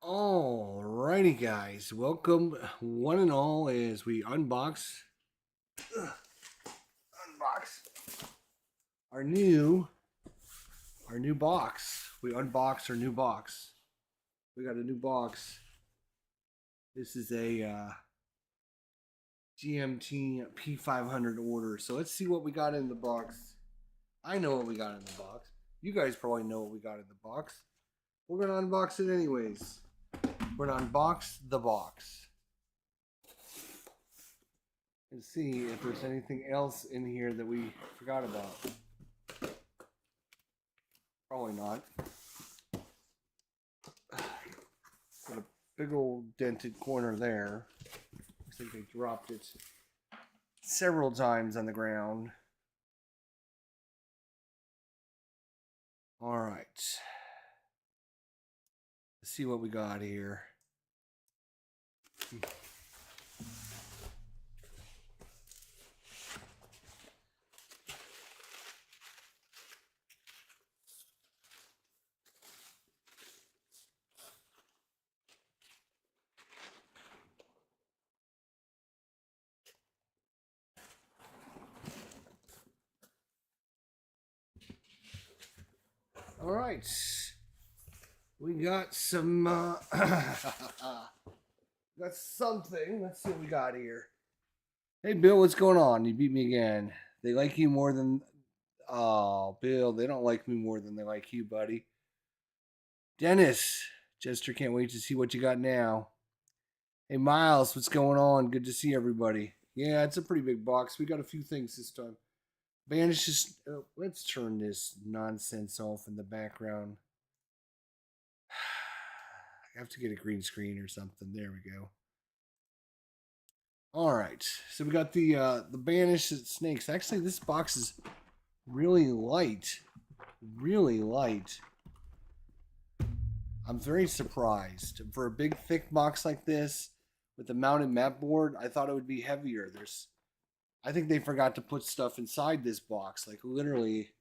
Alrighty, guys, welcome one and all as we unbox our new box. We unbox our new box. We got a new box. This is a GMT P500 order. So let's see what we got in the box. I know what we got in the box. You guys probably know what we got in the box. We're gonna unbox it anyways. We're going to unbox the box and see if there's anything else in here that we forgot about. Probably not. Got a big old dented corner there. Looks like they dropped it several times on the ground. All right. Let's see what we got here. All right. We got some, got something. Let's see what we got here. Hey, Bill, what's going on? You beat me again. They like you more than, oh, Bill, they don't like me more than they like you, buddy. Dennis, Jester, can't wait to see what you got now. Hey, Miles, what's going on? Good to see everybody. Yeah, it's a pretty big box. We got a few things this time. Banishes, let's turn this nonsense off in the background. I have to get a green screen or something. There we go. All right, so we got the banished snakes. Actually, this box is really light, really light. I'm very surprised for a big thick box like this with a mounted map board. I thought it would be heavier. I think they forgot to put stuff inside this box. Like literally,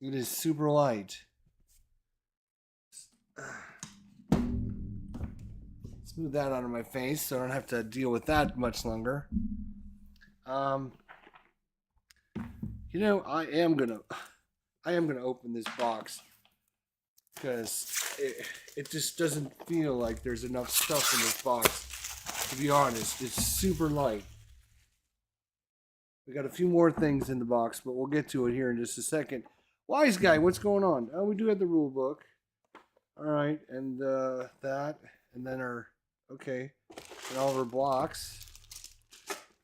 it is super light. Smooth that out of my face so I don't have to deal with that much longer. You know, I am gonna open this box because it just doesn't feel like there's enough stuff in this box. To be honest, it's super light. We got a few more things in the box, but we'll get to it here in just a second. Wise guy, what's going on? Oh, we do have the rule book. All right, and that, and then our, okay, and all of our blocks.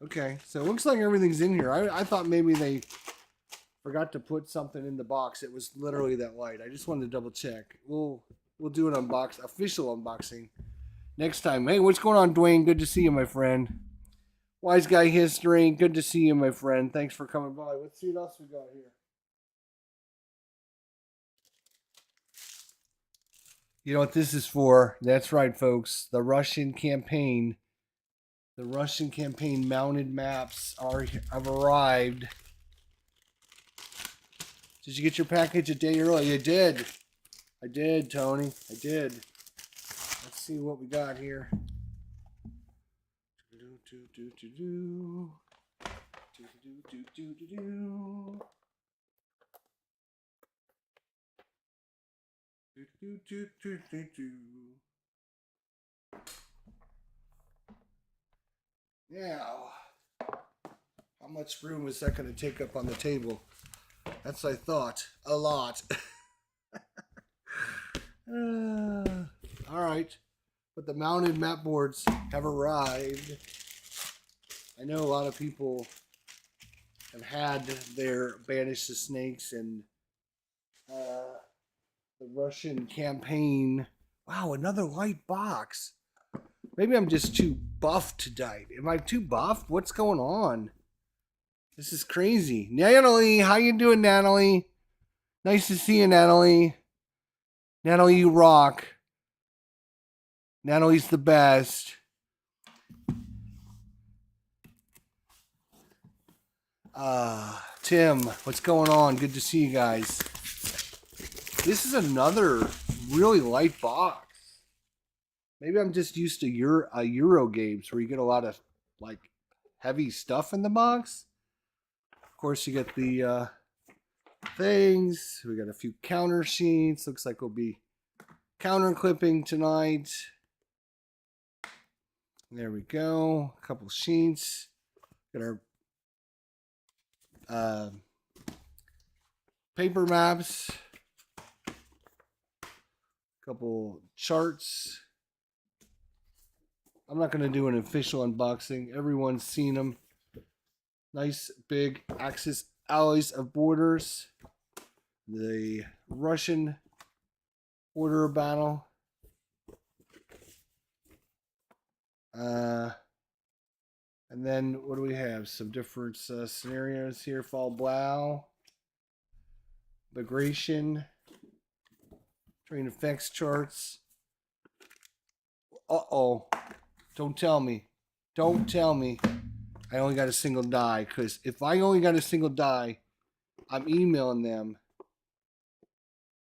Okay, so it looks like everything's in here. I thought maybe they forgot to put something in the box. It was literally that light. I just wanted to double check. We'll do an official unboxing next time. Hey, what's going on, Dwayne? Good to see you, my friend. Wise Guy History, good to see you, my friend. Thanks for coming by. Let's see what else we got here. You know what this is for? That's right, folks. The Russian campaign. The Russian campaign mounted maps have arrived. Did you get your package a day early? You did. I did, Tony. I did. Let's see what we got here. Now, how much room is that going to take up on the table? That's what I thought. A lot. All right. But the mounted map boards have arrived. I know a lot of people have had their Banish the Snakes and the Russian campaign. Wow, another light box. Maybe I'm just too buffed tonight. Am I too buffed? What's going on? This is crazy. Natalie, how you doing, Natalie? Nice to see you, Natalie. Natalie, you rock. Natalie's the best. Tim, what's going on? Good to see you guys. This is another really light box. Maybe I'm just used to Euro games where you get a lot of like heavy stuff in the box. Of course, you get the things. We got a few counter sheets. Looks like we'll be counter clipping tonight. There we go. A couple sheets. Got our paper maps. A couple charts. I'm not going to do an official unboxing. Everyone's seen them. Nice big Axis alloys of borders. The Russian order of battle. And then what do we have? Some different scenarios here. Fall Blau. Migration. Train effects charts. Uh-oh. Don't tell me. Don't tell me I only got a single die. Because if I only got a single die, I'm emailing them.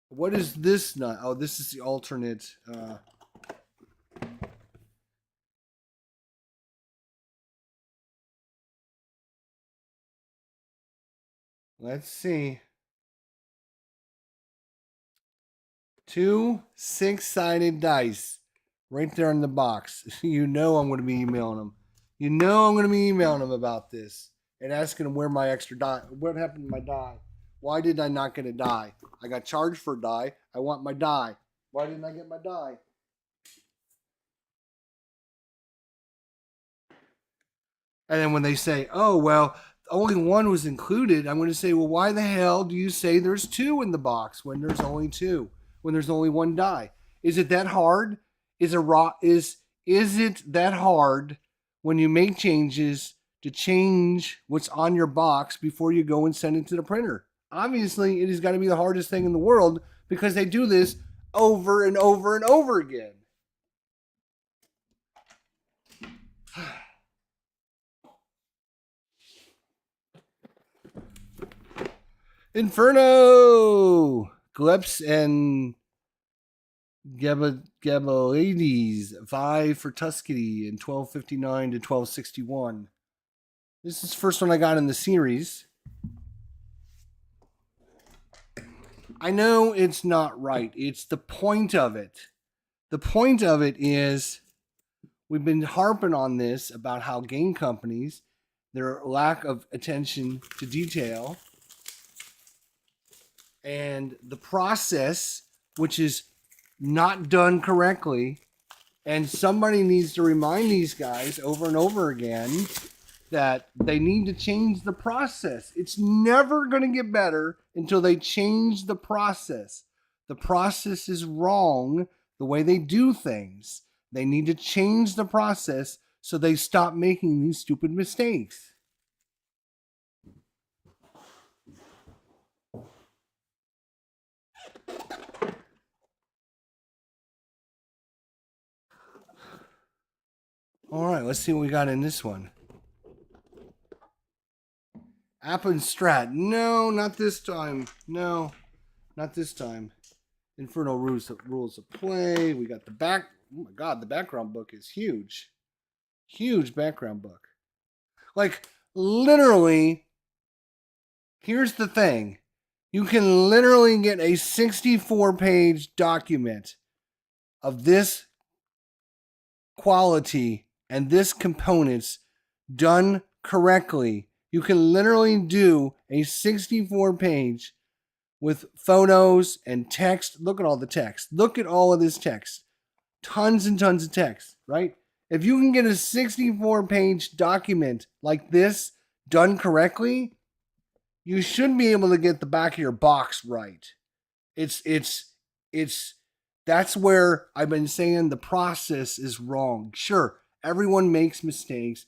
What is this nut? Oh, this is the alternate. Let's see. 2 6-sided dice. Right there in the box. You know I'm going to be emailing them. You know I'm going to be emailing them about this. And asking them where my extra die. What happened to my die? Why did I not get a die? I got charged for a die. I want my die. Why didn't I get my die? And then when they say, oh, well, only one was included, I'm going to say, well, why the hell do you say there's 2 in the box when there's only 2? When there's only 1 die? Is it that hard? Is it that hard when you make changes to change what's on your box before you go and send it to the printer? Obviously, it has got to be the hardest thing in the world because they do this over and over and over again. Inferno! Gleps and Gabalides, 5 for Tuscany, and 1259 to 1261. This is the first one I got in the series. I know it's not right. It's the point of it. The point of it is we've been harping on this about how game companies, their lack of attention to detail, and the process, which is not done correctly, and somebody needs to remind these guys over and over again that they need to change the process. It's never going to get better until they change the process. The process is wrong the way they do things. They need to change the process so they stop making these stupid mistakes. All right, let's see what we got in this one. App and Strat. No, not this time. No, not this time. Inferno rules of play. We got the back. Oh my God, the background book is huge. Huge background book. Like, literally, here's the thing. You can literally get a 64-page document of this quality and this components done correctly. You can literally do a 64-page with photos and text. Look at all the text. Look at all of this text. Tons and tons of text, right? If you can get a 64-page document like this done correctly, you should be able to get the back of your box right. That's where I've been saying the process is wrong. Sure, everyone makes mistakes.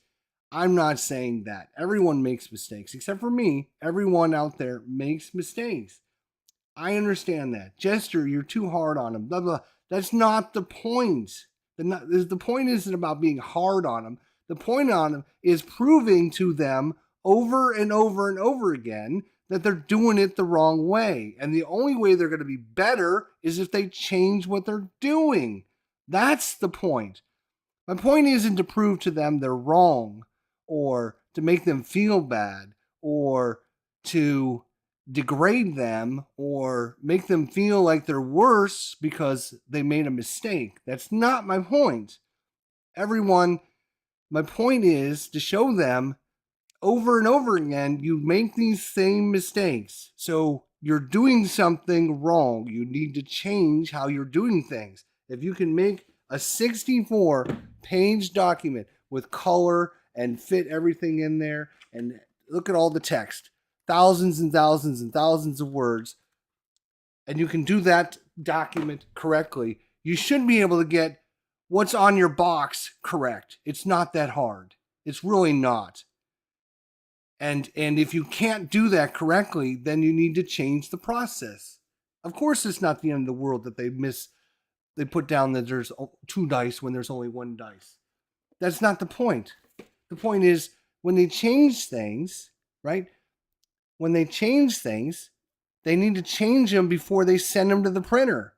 I'm not saying that. Everyone makes mistakes, except for me. Everyone out there makes mistakes. I understand that. Jester, you're too hard on them. Blah, blah. That's not the point. The point isn't about being hard on them. The point on them is proving to them over and over and over again that they're doing it the wrong way. And the only way they're going to be better is if they change what they're doing. That's the point. My point isn't to prove to them they're wrong or to make them feel bad or to degrade them or make them feel like they're worse because they made a mistake. That's not my point. Everyone, my point is to show them over and over again, you make these same mistakes. So you're doing something wrong. You need to change how you're doing things. If you can make a 64-page document with color and fit everything in there and look at all the text, thousands and thousands and thousands of words, and you can do that document correctly, you should be able to get what's on your box correct. It's not that hard. It's really not. And if you can't do that correctly, then you need to change the process. Of course, it's not the end of the world that they put down that there's 2 dice when there's only 1 dice. That's not the point. The point is when they change things, right? When they change things, they need to change them before they send them to the printer.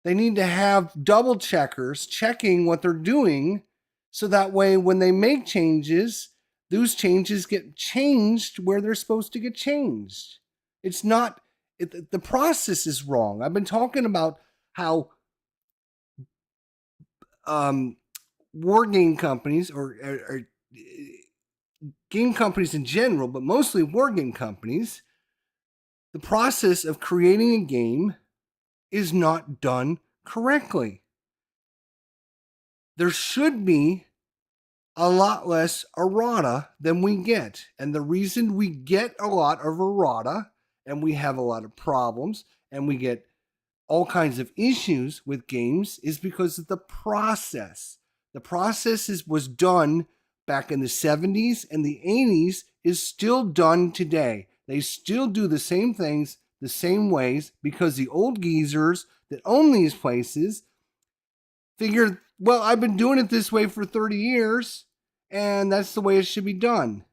They need to have double checkers checking what they're doing so that way when they make changes, those changes get changed where they're supposed to get changed. It's not, the process is wrong. I've been talking about how war game companies or game companies in general, but mostly war game companies, the process of creating a game is not done correctly. There should be a lot less errata than we get. And the reason we get a lot of errata and we have a lot of problems and we get all kinds of issues with games is because of the process. The process was done back in the 70s and the 80s is still done today. They still do the same things the same ways because the old geezers that own these places figured, well, I've been doing it this way for 30 years and that's the way it should be done.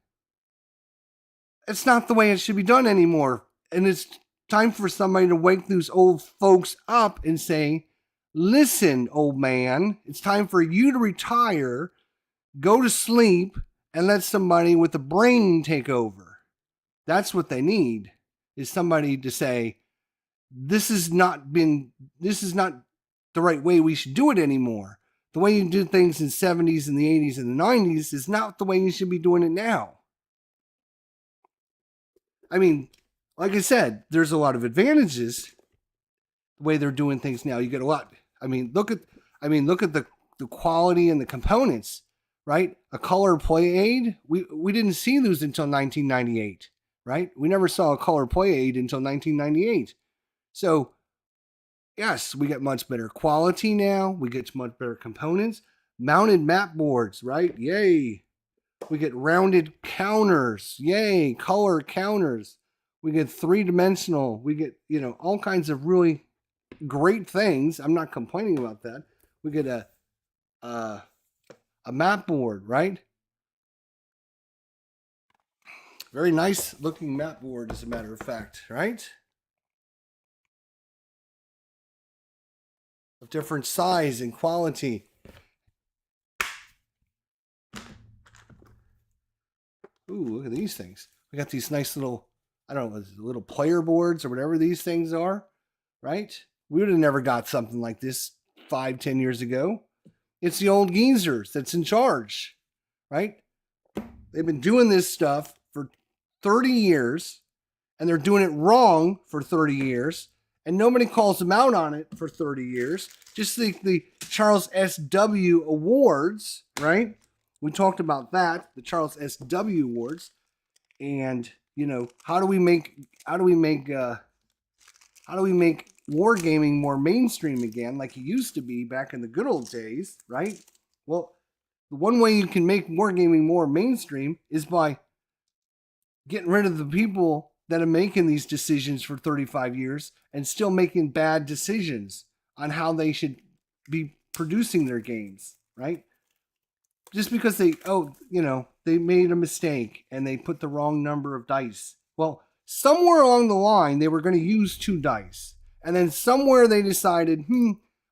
It's not the way it should be done anymore. And it's time for somebody to wake those old folks up and say, listen, old man, it's time for you to retire, go to sleep, and let somebody with a brain take over. That's what they need, is somebody to say, this is not the right way we should do it anymore. The way you do things in the 70s and the 80s and the 90s is not the way you should be doing it now. I mean, like I said, there's a lot of advantages the way they're doing things now. You get a lot. Look at the quality and the components, right? A color play aid, we didn't see those until 1998, right? We never saw a color play aid until 1998. So, yes, we get much better quality now. We get much better components. Mounted map boards, right? Yay. We get rounded counters. Yay. Color counters. We get 3-dimensional. We get, all kinds of really great things. I'm not complaining about that. We get a map board, right? Very nice looking map board, as a matter of fact, right? Of different size and quality. Ooh, look at these things. We got these nice little, I don't know, little player boards or whatever these things are, right? We would have never got something like this 5-10 years ago. It's the old geezers that's in charge, right? They've been doing this stuff for 30 years, and they're doing it wrong for 30 years, and nobody calls them out on it for 30 years. Just the Charles S.W. Awards, right? We talked about that, the Charles S.W. Awards, and how do we make wargaming more mainstream again, like it used to be back in the good old days, right? Well, the one way you can make wargaming more mainstream is by getting rid of the people that are making these decisions for 35 years and still making bad decisions on how they should be producing their games, right? Just because they made a mistake and they put the wrong number of dice. Well, somewhere along the line, they were going to use 2 dice. And then somewhere they decided,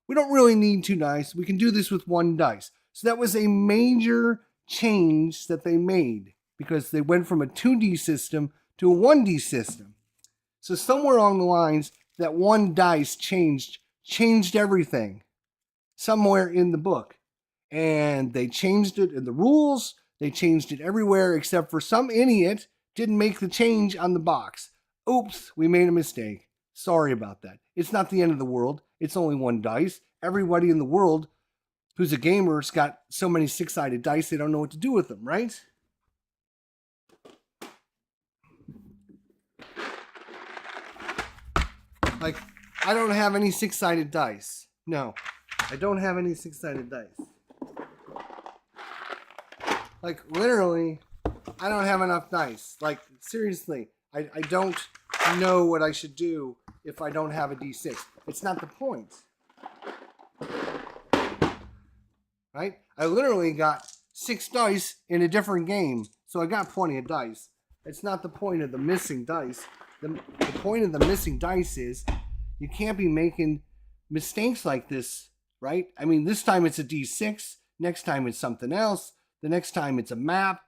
We don't really need 2 dice. We can do this with 1 dice. So that was a major change that they made because they went from a 2D system to a 1D system. So somewhere along the lines, that 1 dice changed everything somewhere in the book. And they changed it in the rules. They changed it everywhere except for some idiot didn't make the change on the box. Oops, we made a mistake. Sorry about that. It's not the end of the world. It's only 1 dice. Everybody in the world who's a gamer's got so many 6-sided dice they don't know what to do with them, right? Like, I don't have any 6-sided dice. No, I don't have any 6-sided dice. Like, literally, I don't have enough dice. Like, seriously, I don't know what I should do if I don't have a D6. It's not the point. Right? I literally got 6 dice in a different game, so I got plenty of dice. It's not the point of the missing dice. The point of the missing dice is you can't be making mistakes like this, right? I mean, this time it's a D6. Next time it's something else. The next time it's a map.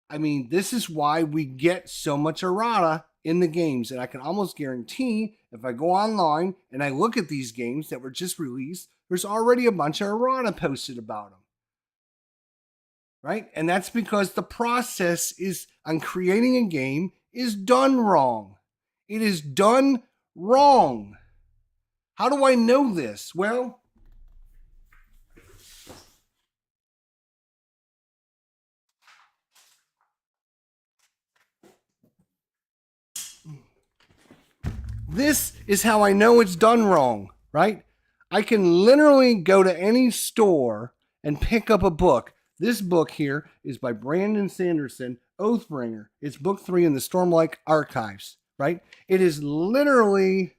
I mean, this is why we get so much errata in the games. And I can almost guarantee if I go online and I look at these games that were just released, there's already a bunch of errata posted about them. Right? And that's because the process is on creating a game is done wrong. It is done wrong. How do I know this? Well, this is how I know it's done wrong, right? I can literally go to any store and pick up a book. This book here is by Brandon Sanderson, Oathbringer. It's book 3 in the Stormlight Archives, right? It is literally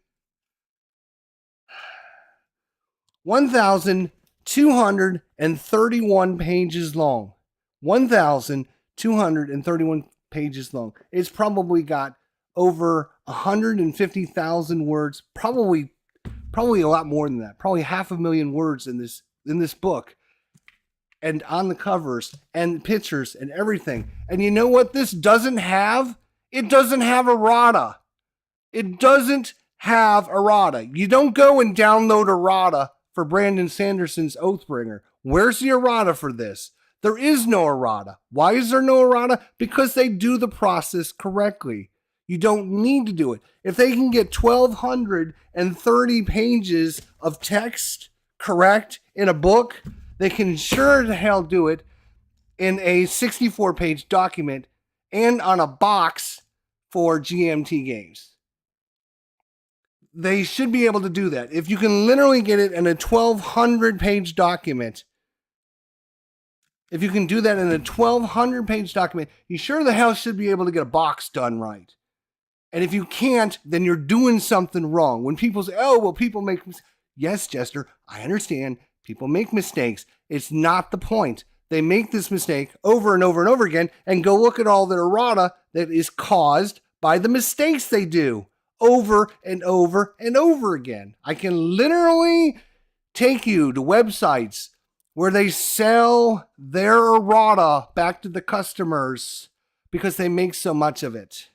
1,231 pages long. 1,231 pages long. It's probably got over 150,000 words, probably a lot more than that. Probably 500,000 words in this book. And on the covers and pictures and everything. And you know what this doesn't have? It doesn't have errata. It doesn't have errata. You don't go and download errata for Brandon Sanderson's Oathbringer. Where's the errata for this? There is no errata. Why is there no errata? Because they do the process correctly. You don't need to do it. If they can get 1,230 pages of text correct in a book, they can sure the hell do it in a 64-page document and on a box for GMT games. They should be able to do that. If you can literally get it in a 1,200-page document, if you can do that in a 1,200-page document, you sure the hell should be able to get a box done right. And if you can't, then you're doing something wrong. When people say, oh, well, people make mistakes. Yes, Jester, I understand. People make mistakes. It's not the point. They make this mistake over and over and over again and go look at all the errata that is caused by the mistakes they do over and over and over again. I can literally take you to websites where they sell their errata back to the customers because they make so much of it.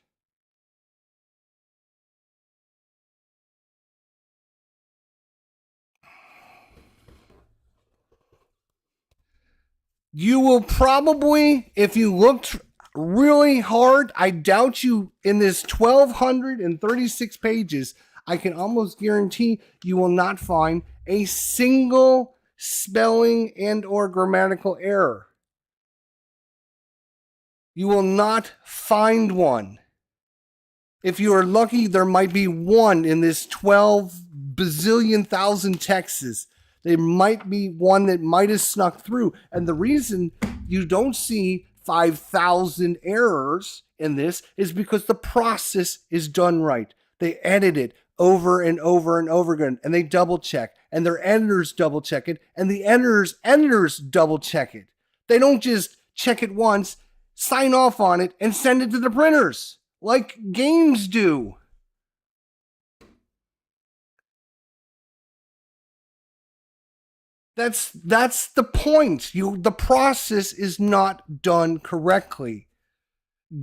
You will probably, if you looked really hard, I doubt you in this 1,236 pages, I can almost guarantee you will not find a single spelling and or grammatical error. You will not find one. If you are lucky, there might be one in this 12 bazillion thousand texts. There might be one that might have snuck through. And the reason you don't see 5,000 errors in this is because the process is done right. They edit it over and over and over again, and they double check, and their editors double check it, and the editors double check it. They don't just check it once, sign off on it, and send it to the printers like games do. That's the point. The process is not done correctly.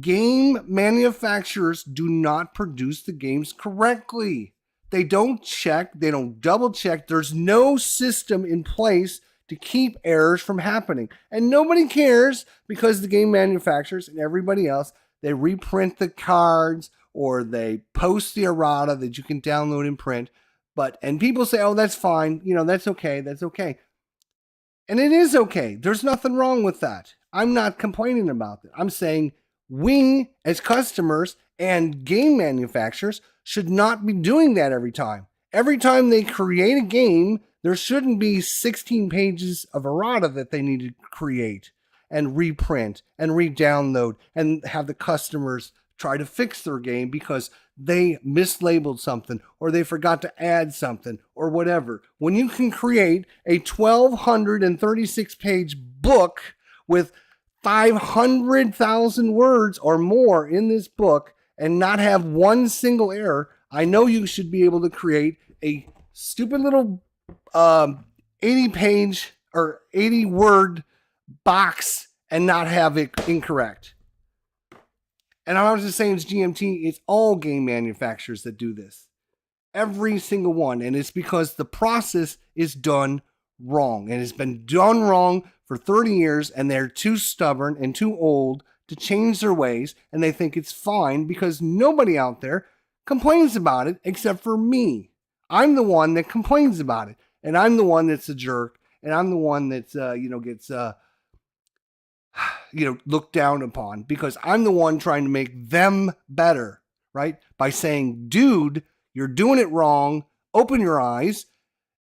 Game manufacturers do not produce the games correctly. They don't check, they don't double check. There's no system in place to keep errors from happening. And nobody cares because the game manufacturers and everybody else, they reprint the cards or they post the errata that you can download and print. And people say, oh, that's fine. That's okay. That's okay. And it is okay. There's nothing wrong with that. I'm not complaining about that. I'm saying we as customers and game manufacturers should not be doing that every time. Every time they create a game, there shouldn't be 16 pages of errata that they need to create and reprint and re-download and have the customers try to fix their game because they mislabeled something or they forgot to add something or whatever. When you can create a 1,236 page book with 500,000 words or more in this book and not have one single error, I know you should be able to create a stupid little 80 page or 80 word box and not have it incorrect. And I'm not just saying it's GMT, it's all game manufacturers that do this. Every single one. And it's because the process is done wrong. And it's been done wrong for 30 years and they're too stubborn and too old to change their ways. And they think it's fine because nobody out there complains about it except for me. I'm the one that complains about it. And I'm the one that's a jerk. And I'm the one that's, gets looked down upon because I'm the one trying to make them better, right? By saying, dude, you're doing it wrong. Open your eyes.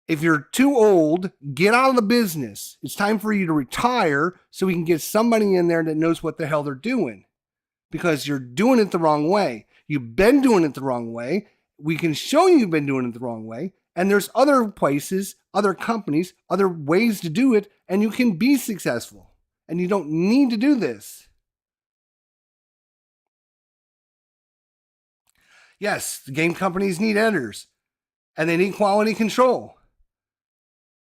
If you're too old, get out of the business. It's time for you to retire so we can get somebody in there that knows what the hell they're doing because you're doing it the wrong way. You've been doing it the wrong way. We can show you've been doing it the wrong way. And there's other places, other companies, other ways to do it, and you can be successful. And you don't need to do this. Yes, the game companies need editors, and they need quality control.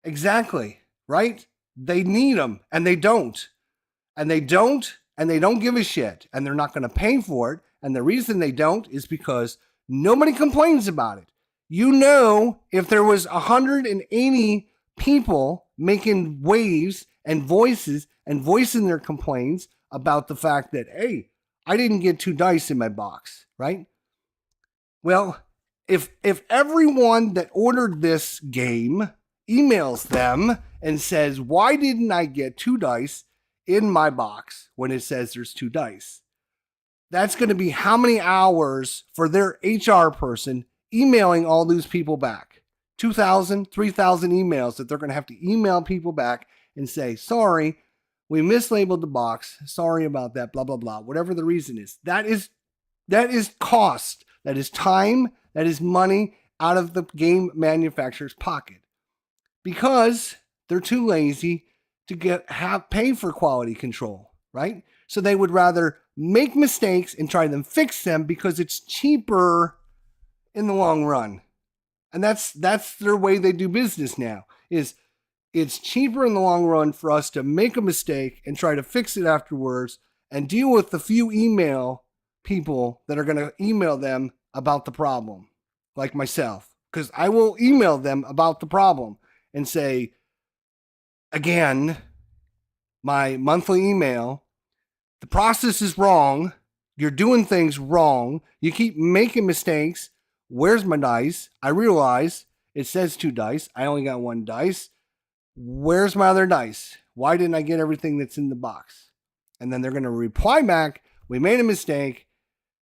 Exactly, right? They need them, and they don't. And they don't give a shit, and they're not going to pay for it. And the reason they don't is because nobody complains about it. If there was 180 people making waves and voices and voicing their complaints about the fact that, hey, I didn't get 2 dice in my box, right? Well, if everyone that ordered this game emails them and says, why didn't I get 2 dice in my box when it says there's 2 dice? That's going to be how many hours for their HR person emailing all those people back? 2,000, 3,000 emails that they're going to have to email people back and say, sorry, we mislabeled the box. Sorry about that, blah, blah, blah. Whatever the reason is. That is cost. That is time. That is money out of the game manufacturer's pocket. Because they're too lazy to pay for quality control, right? So they would rather make mistakes and try to fix them because it's cheaper in the long run. And that's their way they do business now, is it's cheaper in the long run for us to make a mistake and try to fix it afterwards and deal with the few email people that are going to email them about the problem, like myself. Because I will email them about the problem and say, again, my monthly email, the process is wrong. You're doing things wrong. You keep making mistakes. Where's my dice? I realize it says 2 dice. I only got 1 dice. Where's my other dice? Why didn't I get everything that's in the box? And then they're going to reply back, we made a mistake.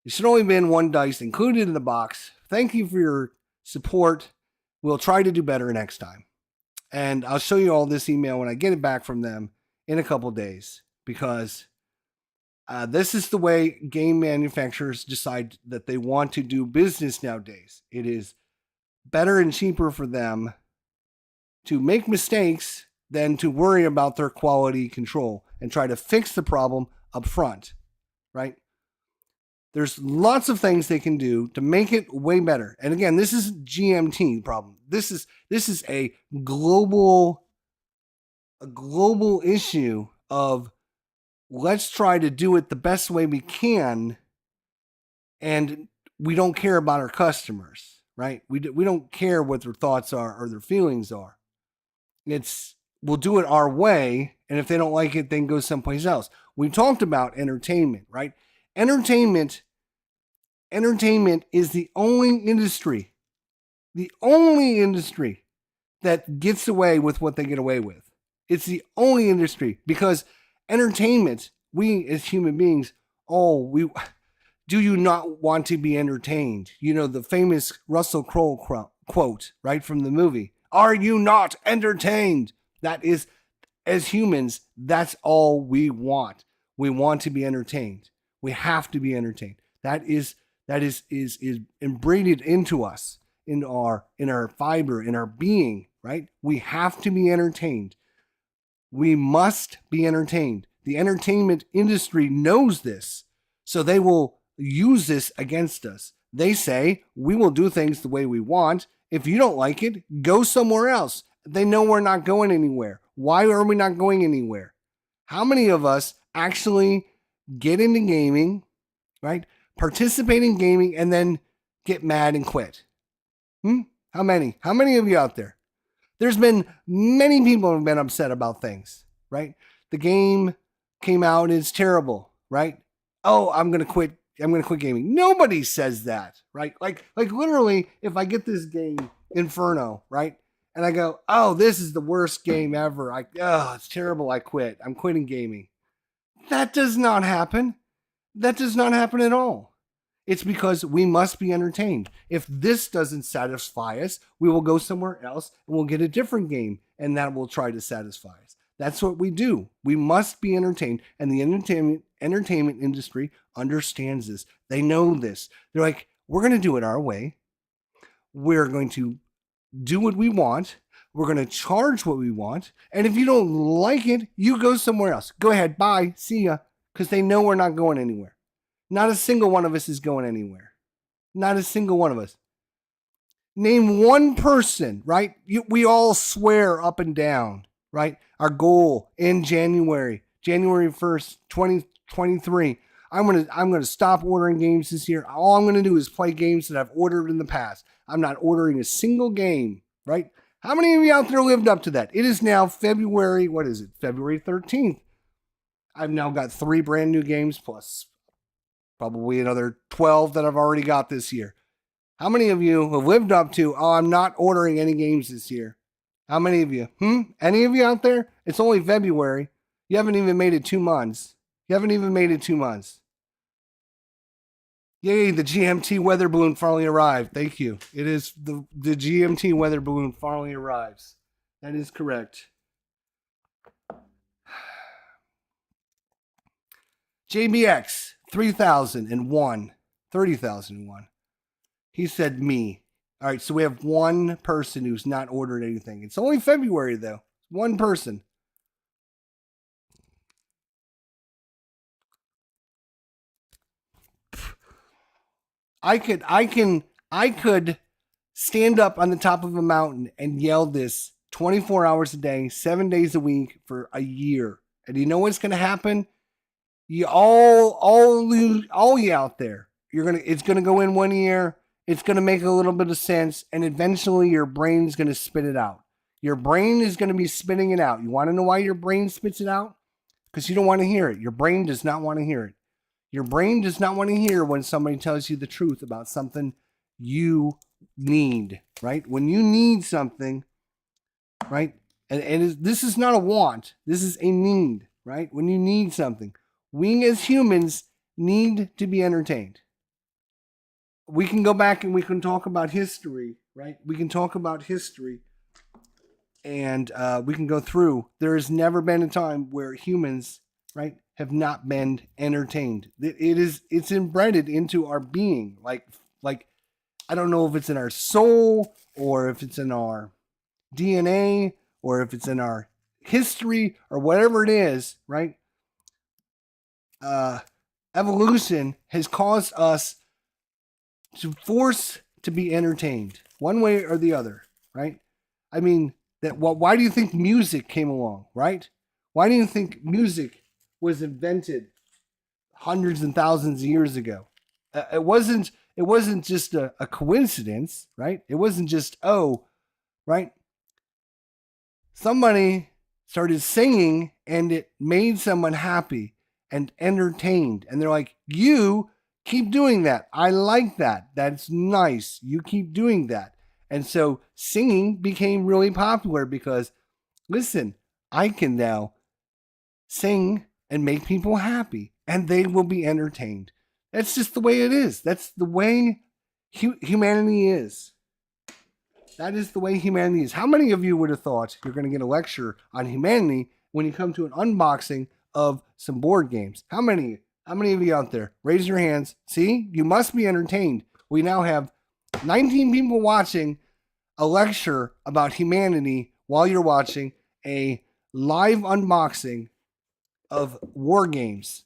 There should only been 1 dice included in the box. Thank you for your support. We'll try to do better next time. And I'll show you all this email when I get it back from them in a couple days, because this is the way game manufacturers decide that they want to do business nowadays. It is better and cheaper for them to make mistakes than to worry about their quality control and try to fix the problem up front, right? There's lots of things they can do to make it way better. And again, this is GMT problem. This is a global a global issue of let's try to do it the best way we can, and we don't care about our customers, right? We don't care what their thoughts are or their feelings are. We'll do it our way, and if they don't like it, then go someplace else. We talked about entertainment, right? Entertainment is the only industry that gets away with what they get away with. It's the only industry because entertainment, we as human beings, do you not want to be entertained? You know, the famous Russell Crowe quote, right, from the movie. Are you not entertained? That is, as humans, that's all we want. We want to be entertained. We have to be entertained. That is inbreeded into us, in our fiber, in our being, right? We have to be entertained. We must be entertained. The entertainment industry knows this, so they will use this against us. They say, we will do things the way we want. If you don't like it, go somewhere else. They know we're not going anywhere. Why are we not going anywhere? How many of us actually get into gaming, right? Participate in gaming and then get mad and quit? How many? How many of you out there? There's been many people who have been upset about things, right? The game came out and it's terrible, right? Oh, I'm going to quit gaming. Nobody says that, right? Like literally, if I get this game, Inferno, right? And I go, oh, this is the worst game ever. It's terrible. I quit. I'm quitting gaming. That does not happen. That does not happen at all. It's because we must be entertained. If this doesn't satisfy us, we will go somewhere else and we'll get a different game and that will try to satisfy us. That's what we do. We must be entertained. And the entertainment industry understands this. They know this. They're like, we're going to do it our way. We're going to do what we want. We're going to charge what we want. And if you don't like it, you go somewhere else. Go ahead. Bye. See ya. Because they know we're not going anywhere. Not a single one of us is going anywhere. Not a single one of us. Name one person, right? We all swear up and down, right? Our goal in January 1st, 2023. I'm gonna stop ordering games this year. All I'm gonna do is play games that I've ordered in the past. I'm not ordering a single game, right? How many of you out there lived up to that? It is now February, February 13th. I've now got 3 brand new games plus probably another 12 that I've already got this year. How many of you have lived up to, I'm not ordering any games this year? How many of you? Any of you out there? It's only February. You haven't even made it 2 months. Yay, the GMT weather balloon finally arrived. Thank you. It is the GMT weather balloon finally arrives. That is correct. JBX 3001. He said me. All right, so we have one person who's not ordered anything. It's only February though. One person. I could stand up on the top of a mountain and yell this 24 hours a day, 7 days a week for a year. And you know what's going to happen? You all you out there, it's going to go in 1 year. It's going to make a little bit of sense. And eventually your brain's going to spit it out. Your brain is going to be spitting it out. You want to know why your brain spits it out? Because you don't want to hear it. Your brain does not want to hear it. Your brain does not want to hear when somebody tells you the truth about something you need, right? When you need something, right? And this is not a want. This is a need, right? When you need something. We as humans need to be entertained. We can go back and we can talk about history, right? We can talk about history and we can go through. There has never been a time where humans, right, have not been entertained. It's embedded into our being. Like I don't know if it's in our soul or if it's in our DNA or if it's in our history or whatever it is, right? Evolution has caused us to force to be entertained one way or the other, right? I mean, Why do you think music came along, right? Why do you think music was invented hundreds and thousands of years ago? It wasn't just a coincidence, right? It wasn't just, oh, right? Somebody started singing and it made someone happy and entertained. And they're like, you keep doing that. I like that. That's nice. You keep doing that. And so singing became really popular because, listen, I can now sing and make people happy and they will be entertained. That's just the way it is. That's the way humanity is. That is the way humanity is. How many of you would have thought you're going to get a lecture on humanity when you come to an unboxing of some board games? How many of you out there? Raise your hands. See, you must be entertained. We now have 19 people watching a lecture about humanity while you're watching a live unboxing of war games.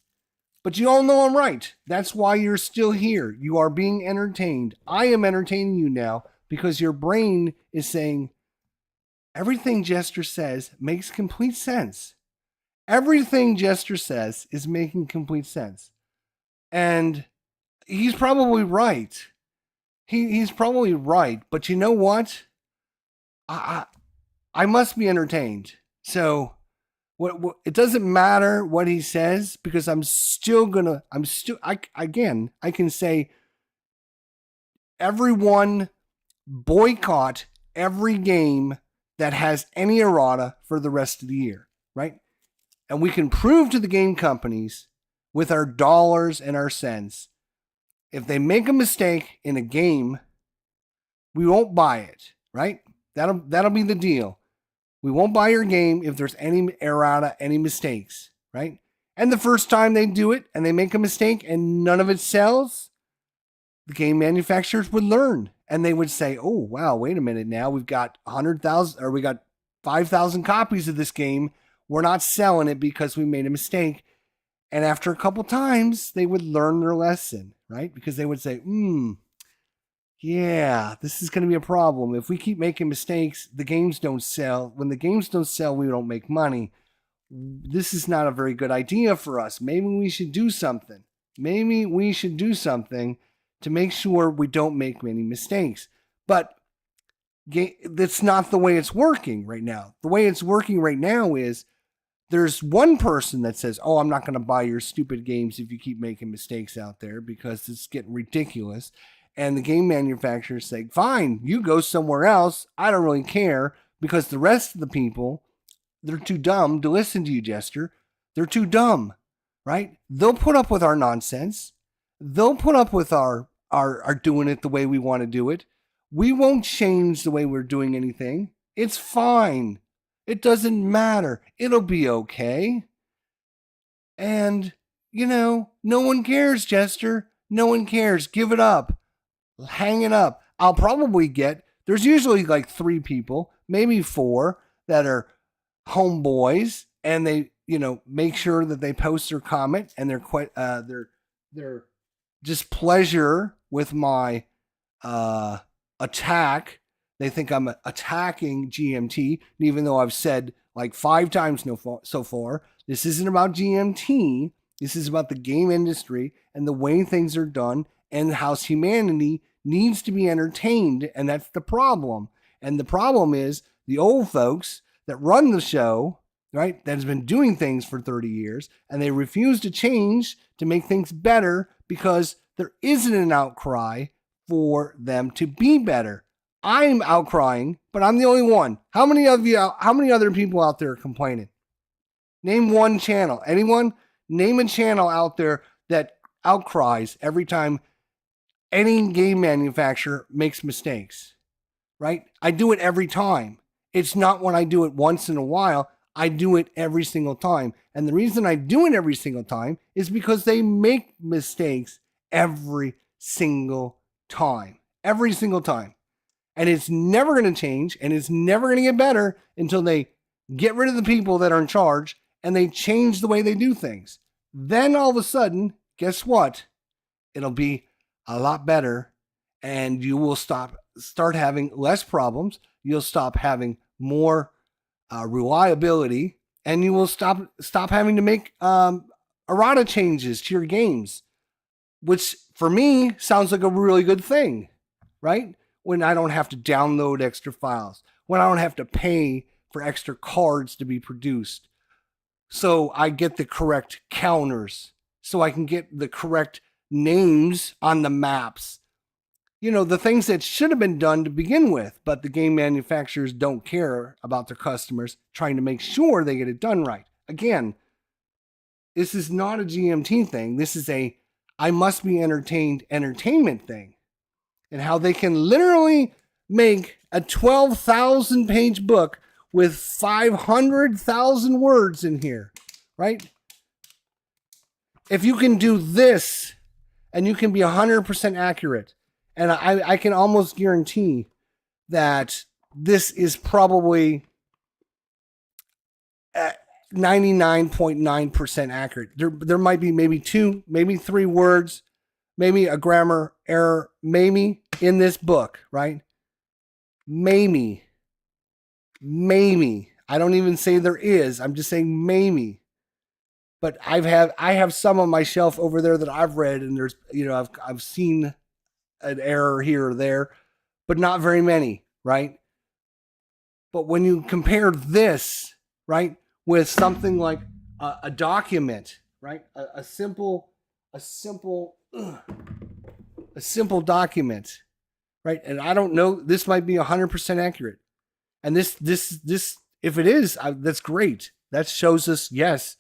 But you all know I'm right. That's why you're still here. You are being entertained. I am entertaining you now because your brain is saying, everything Jester says makes complete sense. Everything Jester says is making complete sense. And he's probably right. He's probably right. But you know what? I must be entertained. So what it doesn't matter what he says because I can say everyone boycott every game that has any errata for the rest of the year, right? And we can prove to the game companies with our dollars and our cents, if they make a mistake in a game, we won't buy it, right? That'll be the deal. We won't buy your game if there's any errata, any mistakes, right? And the first time they do it and they make a mistake and none of it sells, the game manufacturers would learn and they would say, oh, wow, wait a minute now. We've got 100,000 or we got 5,000 copies of this game. We're not selling it because we made a mistake. And after a couple times, they would learn their lesson, right? Because they would say, yeah, this is going to be a problem. If we keep making mistakes, the games don't sell. When the games don't sell, we don't make money. This is not a very good idea for us. Maybe we should do something. Maybe we should do something to make sure we don't make many mistakes. But that's not the way it's working right now. The way it's working right now is there's one person that says, oh, I'm not going to buy your stupid games if you keep making mistakes out there because it's getting ridiculous. And the game manufacturers say, fine, you go somewhere else. I don't really care because the rest of the people, they're too dumb to listen to you, Jester. They're too dumb, right? They'll put up with our nonsense. They'll put up with our doing it the way we want to do it. We won't change the way we're doing anything. It's fine. It doesn't matter. It'll be okay. And, no one cares, Jester. No one cares. Give it up. Hang it up. I'll probably there's usually like 3 people, maybe 4 that are homeboys and they, make sure that they post their comment and their displeasure with my attack. They think I'm attacking GMT, even though I've said like 5 times so far, this isn't about GMT. This is about the game industry and the way things are done and how humanity needs to be entertained. And that's the problem. And the problem is the old folks that run the show, right, that has been doing things for 30 years, and they refuse to change to make things better because there isn't an outcry for them to be better. I'm outcrying, but I'm the only one. How many other people out there are complaining? Name one channel. Anyone? Name a channel out there that outcries every time any game manufacturer makes mistakes, right? I do it every time. It's not when I do it once in a while. I do it every single time. And the reason I do it every single time is because they make mistakes every single time. Every single time. And it's never going to change and it's never going to get better until they get rid of the people that are in charge and they change the way they do things. Then all of a sudden, guess what? It'll be a lot better and you will start having less problems. You'll stop having more reliability, and you will stop having to make errata changes to your games, which for me sounds like a really good thing, right? When I don't have to download extra files, when I don't have to pay for extra cards to be produced. So I get the correct counters, so I can get the correct names on the maps. You know, the things that should have been done to begin with, but the game manufacturers don't care about their customers, trying to make sure they get it done right. Again, this is not a GMT thing. This is a I must be entertained entertainment thing. And how they can literally make a 12,000 page book with 500,000 words in here, right? If you can do this and you can be 100% accurate, and I can almost guarantee that this is probably 99.9% accurate. There might be maybe 2, maybe 3 words, maybe a grammar error, maybe in this book, right? Maybe. I don't even say there is. I'm just saying maybe. But I have some on my shelf over there that I've read, and there's, you know, I've seen an error here or there, but not very many, right? But when you compare this, right, with something like a document, right, a simple document, right, and I don't know, this might be 100% accurate, and this if it is, that's great. That shows us, yes,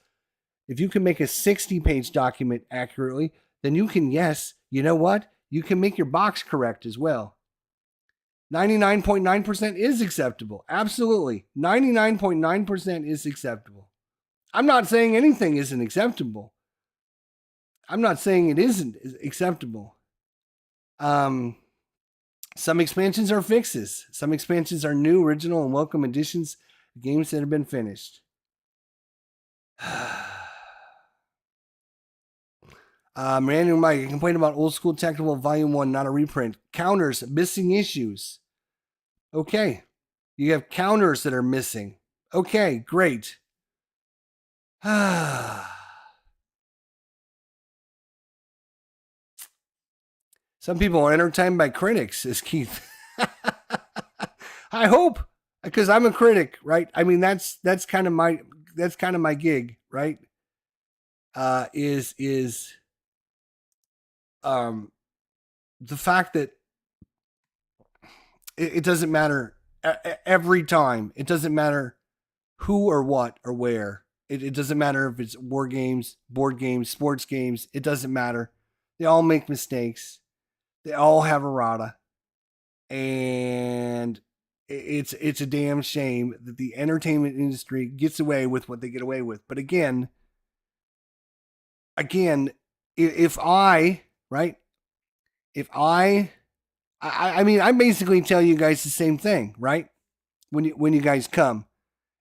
if you can make a 60-page document accurately, then you can, yes, you know what? You can make your box correct as well. 99.9% is acceptable. Absolutely. 99.9% is acceptable. I'm not saying anything isn't acceptable. I'm not saying it isn't acceptable. Some expansions are fixes. Some expansions are new, original, and welcome additions to games that have been finished. Miranda and Mike, I complain about Old School Technical Volume 1, not a reprint. Counters, missing issues. Okay. You have counters that are missing. Okay, great. Some people are entertained by critics, says Keith. I hope, because I'm a critic, right? I mean, that's kind of my gig, right? The fact that it doesn't matter every time. It doesn't matter who or what or where. It doesn't matter if it's war games, board games, sports games. It doesn't matter. They all make mistakes. They all have errata. And it's a damn shame that the entertainment industry gets away with what they get away with. But again, if I mean, I basically tell you guys the same thing, right? When you guys come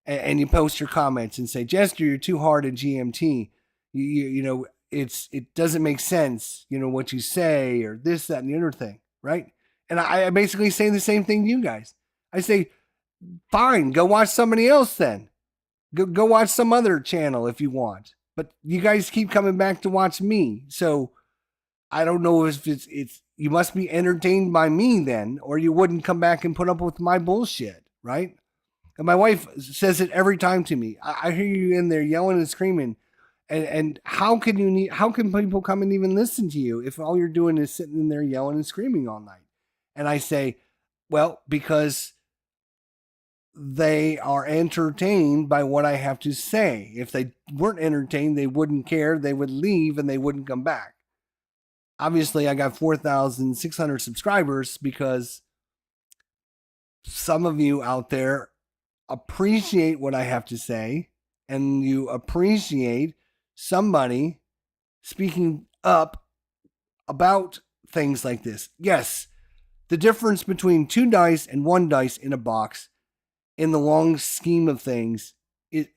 and you post your comments and say, Jester, you're too hard at GMT. You know, it doesn't make sense, you know, what you say, or this, that, and the other thing, right? And I basically say the same thing to you guys. I say, fine, go watch somebody else then. Go watch some other channel if you want. But you guys keep coming back to watch me. So I don't know if it's you must be entertained by me then, or you wouldn't come back and put up with my bullshit, right? And my wife says it every time to me. I hear you in there yelling and screaming. And how can people come and even listen to you if all you're doing is sitting in there yelling and screaming all night? And I say, well, because they are entertained by what I have to say. If they weren't entertained, they wouldn't care. They would leave and they wouldn't come back. Obviously, I got 4,600 subscribers because some of you out there appreciate what I have to say, and you appreciate somebody speaking up about things like this. Yes, the difference between 2 dice and 1 dice in a box, in the long scheme of things,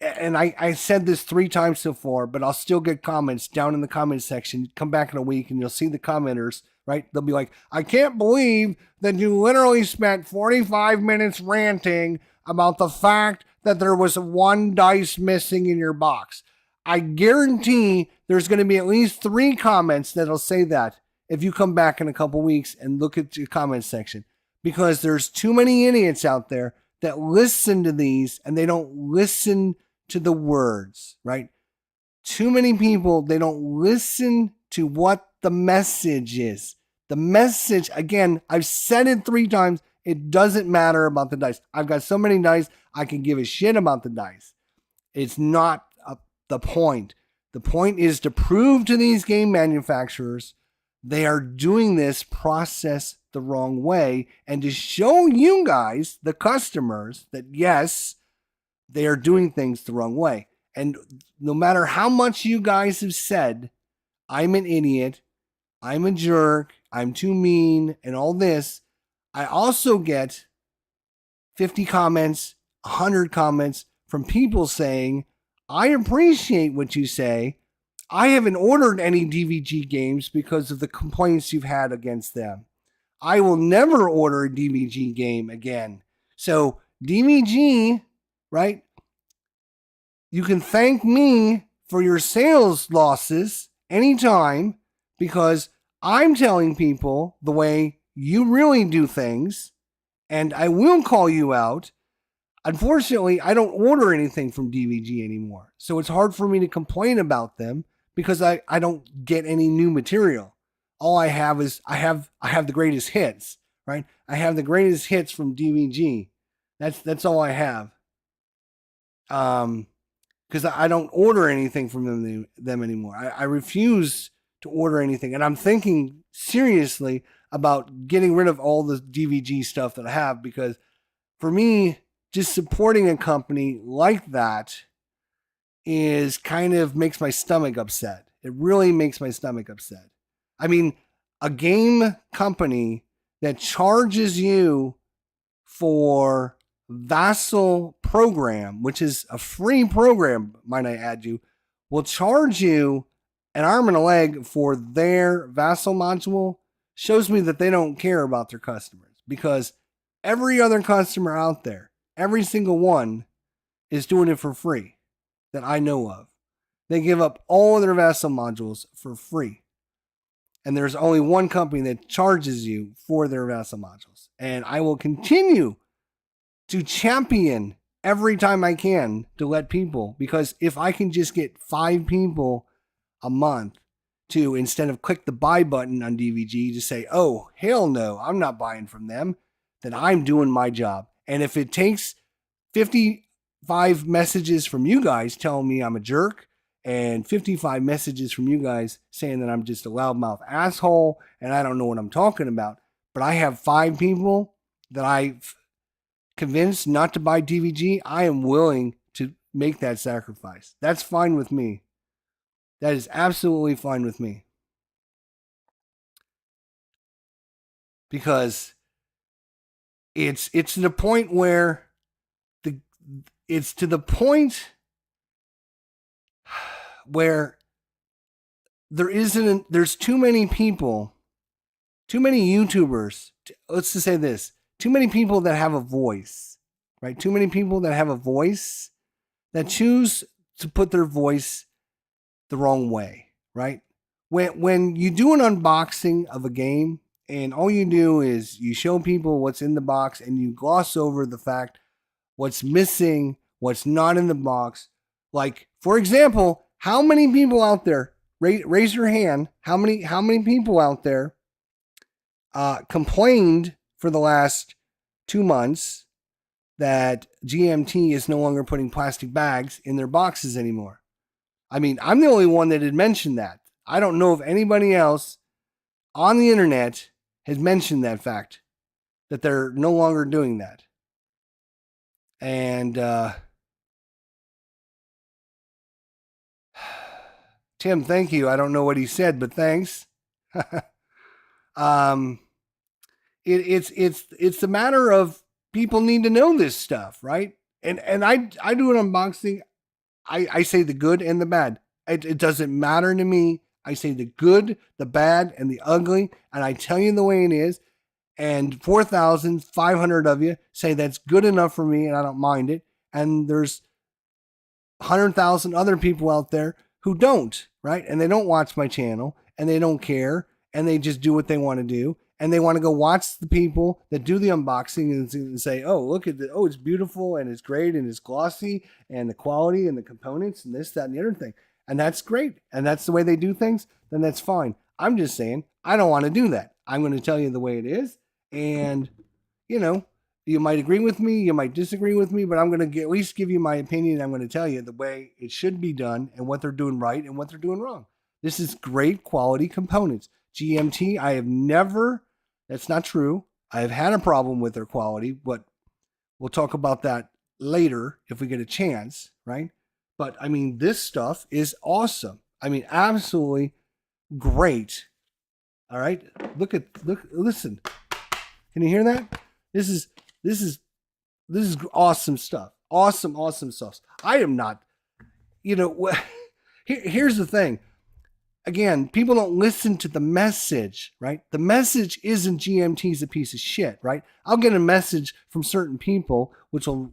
and I said this 3 times so far, but I'll still get comments down in the comment section. Come back in a week and you'll see the commenters, right? They'll be like, I can't believe that you literally spent 45 minutes ranting about the fact that there was 1 dice missing in your box. I guarantee there's going to be at least 3 comments that'll say that if you come back in a couple weeks and look at the comment section, because there's too many idiots out there that listen to these and they don't listen to the words, right? Too many people, they don't listen to what the message is. The message, again, I've said it 3 times, it doesn't matter about the dice. I've got so many dice, I can give a shit about the dice. It's not the point. The point is to prove to these game manufacturers they are doing this process the wrong way, and to show you guys, the customers, that yes, they are doing things the wrong way. And no matter how much you guys have said, I'm an idiot, I'm a jerk, I'm too mean, and all this, I also get 50 comments, 100 comments from people saying, I appreciate what you say. I haven't ordered any DVG games because of the complaints you've had against them. I will never order a DVG game again. So DVG, right? You can thank me for your sales losses anytime, because I'm telling people the way you really do things, and I will call you out. Unfortunately, I don't order anything from DVG anymore. So it's hard for me to complain about them because I don't get any new material. All I have is I have the greatest hits, right? I have the greatest hits from DVG. That's all I have. Because I don't order anything from them anymore. I refuse to order anything, and I'm thinking seriously about getting rid of all the DVG stuff that I have, because for me, just supporting a company like that is kind of makes my stomach upset. It really makes my stomach upset. I mean, a game company that charges you for Vassal program, which is a free program, might I add you, will charge you an arm and a leg for their Vassal module, shows me that they don't care about their customers, because every other customer out there, every single one, is doing it for free that I know of. They give up all of their Vassal modules for free. And there's only one company that charges you for their Vassal modules. And I will continue to champion every time I can to let people, because if I can just get 5 people a month to, instead of click the buy button on DVG, to say, oh, hell no, I'm not buying from them, then I'm doing my job. And if it takes 55 messages from you guys telling me I'm a jerk, and 55 messages from you guys saying that I'm just a loudmouth asshole and I don't know what I'm talking about, but I have 5 people that I've convinced not to buy DVG, I am willing to make that sacrifice. That's fine with me. That is absolutely fine with me. Because it's to the point where there's too many people, too many YouTubers, let's just say this, too many people that have a voice, right? Too many people that have a voice that choose to put their voice the wrong way, right? When you do an unboxing of a game and all you do is you show people what's in the box and you gloss over the fact what's missing, what's not in the box. Like, for example, how many people out there, raise your hand, how many people out there complained for the last 2 months that GMT is no longer putting plastic bags in their boxes anymore? I mean, I'm the only one that had mentioned that. I don't know if anybody else on the internet has mentioned that fact, that they're no longer doing that. And Tim, thank you. I don't know what he said, but thanks. It's a matter of people need to know this stuff, right? And I do an unboxing. I say the good and the bad. It doesn't matter to me. I say the good, the bad, and the ugly, and I tell you the way it is. And 4,500 of you say that's good enough for me, and I don't mind it. And there's 100,000 other people out there who don't, right? And they don't watch my channel, and they don't care, and they just do what they want to do. And they want to go watch the people that do the unboxing and say, oh, look at it's beautiful and it's great and it's glossy and the quality and the components and this, that, and the other thing. And that's great. And that's the way they do things. Then that's fine. I'm just saying, I don't want to do that. I'm going to tell you the way it is. And, you might agree with me, you might disagree with me, but I'm going to at least give you my opinion. I'm going to tell you the way it should be done and what they're doing right and what they're doing wrong. This is great quality components. GMT, I have never, that's not true. I have had a problem with their quality, but we'll talk about that later if we get a chance, right? But I mean, this stuff is awesome. I mean, absolutely great. All right. Listen. Can you hear that? This is awesome stuff. Awesome stuff. I am not, here's the thing. Again, people don't listen to the message, right? The message isn't GMT's a piece of shit, right? I'll get a message from certain people, which will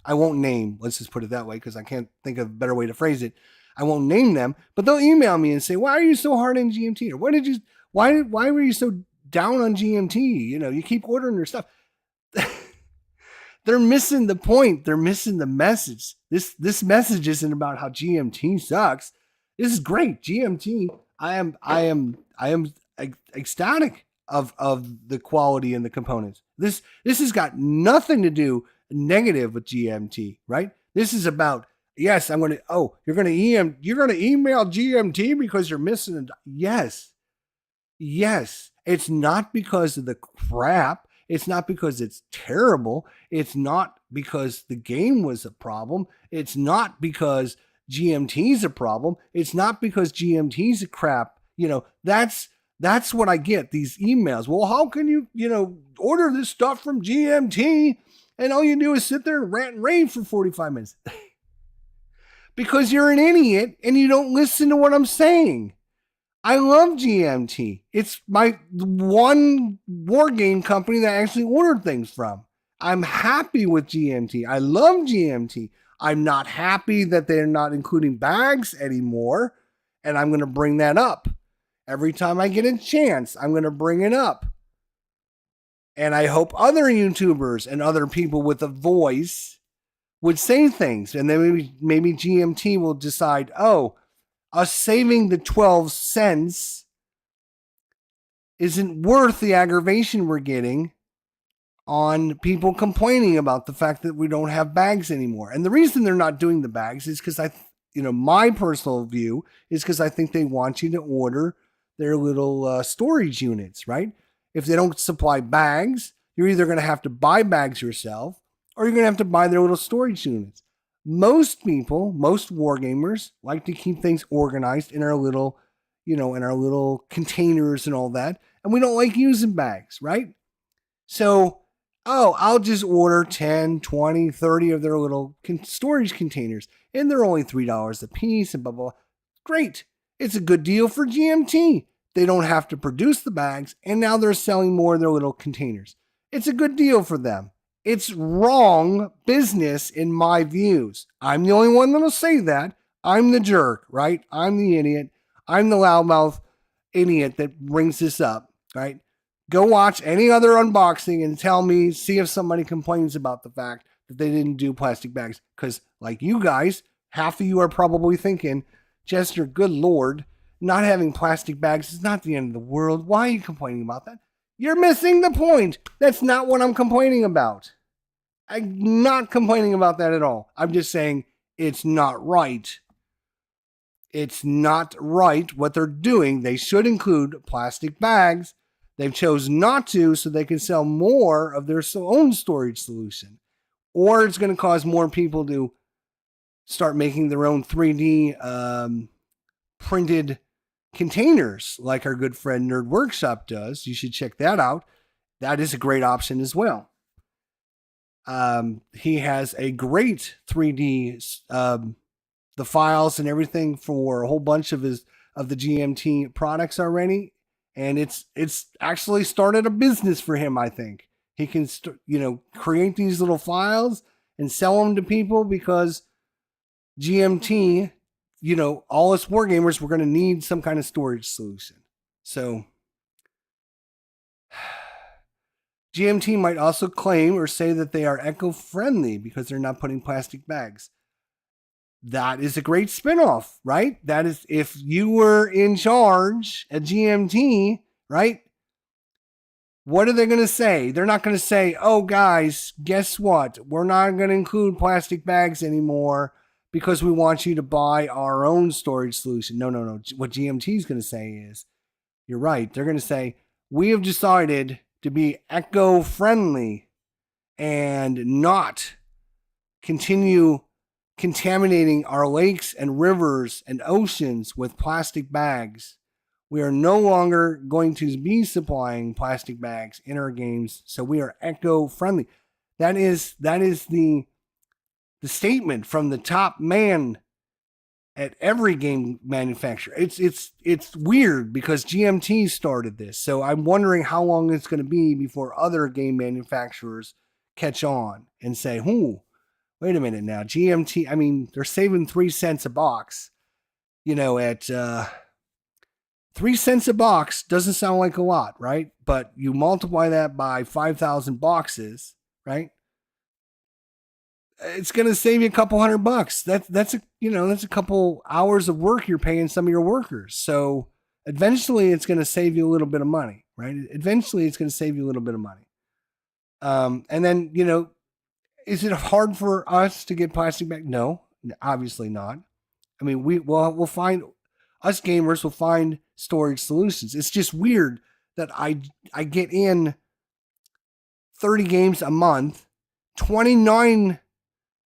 I won't name, let's just put it that way, because I can't think of a better way to phrase it. I won't name them, but they'll email me and say, why are you so hard on GMT? Or why were you so down on GMT? You keep ordering their stuff. They're missing the point. They're missing the message. This message isn't about how GMT sucks. This is great. GMT, I am ecstatic of the quality and the components. This has got nothing to do negative with GMT, right? This is about, yes, you're going to email GMT because you're missing it. Yes. It's not because of the crap. It's not because it's terrible. It's not because the game was a problem. It's not because GMT's a problem. It's not because GMT's a crap. That's what I get, these emails. Well, how can you, order this stuff from GMT and all you do is sit there and rant and rave for 45 minutes? Because you're an idiot and you don't listen to what I'm saying. I love GMT. It's my one war game company that I actually ordered things from. I'm happy with GMT. I love GMT. I'm not happy that they're not including bags anymore. And I'm going to bring that up. Every time I get a chance, I'm going to bring it up. And I hope other YouTubers and other people with a voice would say things. And then maybe GMT will decide, us saving the 12 cents isn't worth the aggravation we're getting on people complaining about the fact that we don't have bags anymore. And the reason they're not doing the bags is because my personal view is because I think they want you to order their little storage units, right? If they don't supply bags, you're either going to have to buy bags yourself or you're going to have to buy their little storage units. Most people, most wargamers like to keep things organized in our little, in our little containers and all that. And we don't like using bags, right? So, I'll just order 10, 20, 30 of their little storage containers. And they're only $3 a piece and blah, blah, blah. Great. It's a good deal for GMT. They don't have to produce the bags. And now they're selling more of their little containers. It's a good deal for them. It's wrong business in my views. I'm the only one that'll say that. I'm the jerk, right? I'm the idiot. I'm the loudmouth idiot that brings this up, right? Go watch any other unboxing and see if somebody complains about the fact that they didn't do plastic bags. Because like you guys, half of you are probably thinking, Chester, good Lord, not having plastic bags is not the end of the world. Why are you complaining about that? You're missing the point. That's not what I'm complaining about. I'm not complaining about that at all. I'm just saying it's not right. It's not right what they're doing. They should include plastic bags. They've chosen not to so they can sell more of their own storage solution. Or it's going to cause more people to start making their own 3D printed containers like our good friend Nerd Workshop does. You should check that out. That is a great option as well. He has a great 3D, the files and everything for a whole bunch of the GMT products already, and it's actually started a business for him. I think he can create these little files and sell them to people because GMT, all us war gamers, we're going to need some kind of storage solution. So GMT might also claim or say that they are eco-friendly because they're not putting plastic bags. That is a great spinoff, right? That is, if you were in charge at GMT, right? What are they going to say? They're not going to say, oh, guys, guess what? We're not going to include plastic bags anymore because we want you to buy our own storage solution. No. What GMT is going to say is, you're right. They're going to say, we have decided to be eco-friendly and not continue contaminating our lakes and rivers and oceans with plastic bags. We are no longer going to be supplying plastic bags in our games, so we are eco-friendly. That is the statement from the top man at every game manufacturer. It's weird because GMT started this, so I'm wondering how long it's going to be before other game manufacturers catch on and say, wait a minute now, GMT, I mean, they're saving 3 cents a box. At 3 cents a box doesn't sound like a lot, right? But you multiply that by 5,000 boxes, right? It's going to save you a couple $100. That's a couple hours of work you're paying some of your workers. So eventually it's going to save you a little bit of money, right? Eventually it's going to save you a little bit of money. And then, is it hard for us to get plastic back? No, obviously not. I mean, we'll find, us gamers will find storage solutions. It's just weird that I get in 30 games a month, 29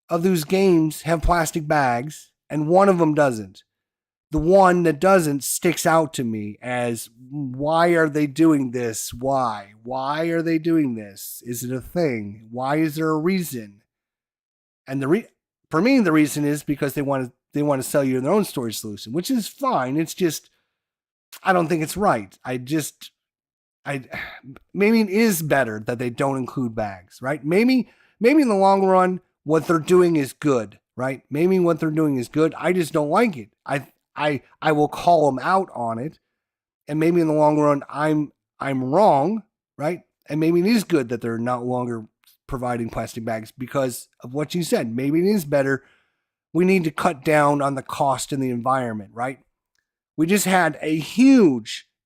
of those games have plastic bags, and one of them doesn't. The one that doesn't sticks out to me as, why are they doing this? Why? Why are they doing this? Is it a thing? Why is there a reason? And for me, the reason is because they want to sell you their own storage solution, which is fine. It's just, I don't think it's right. Maybe it is better that they don't include bags, right? Maybe in the long run, what they're doing is good, right? Maybe what they're doing is good. I just don't like it. I will call them out on it, and maybe in the long run I'm wrong, right? And maybe it is good that they're no longer providing plastic bags because of what you said. Maybe it is better. We need to cut down on the cost in the environment, right? We just had in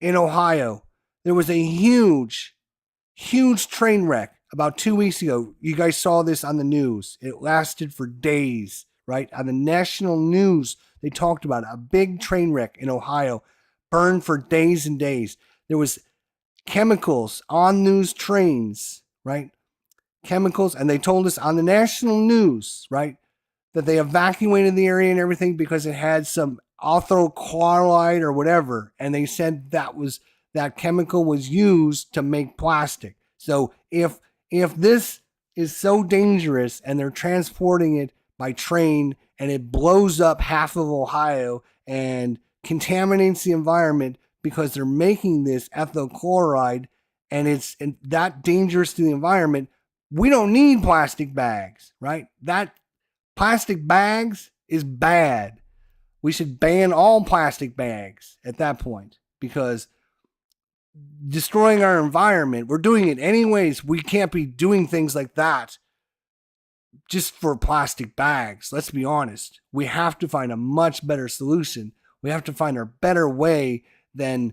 Ohio. There was a huge train wreck about 2 weeks ago. You guys saw this on the news. It lasted for days, right? On the national news, they talked about a big train wreck in Ohio, burned for days and days. There was chemicals on those trains, right? Chemicals, and they told us on the national news, right, that they evacuated the area and everything because it had some ethyl chloride or whatever, and they said that chemical was used to make plastic. So if this is so dangerous and they're transporting it by train and it blows up half of Ohio and contaminates the environment because they're making this ethyl chloride and it's that dangerous to the environment, we don't need plastic bags, right? That plastic bags is bad. We should ban all plastic bags at that point because destroying our environment, we're doing it anyways. We can't be doing things like that just for plastic bags. Let's be honest. We have to find a much better solution. We have to find a better way than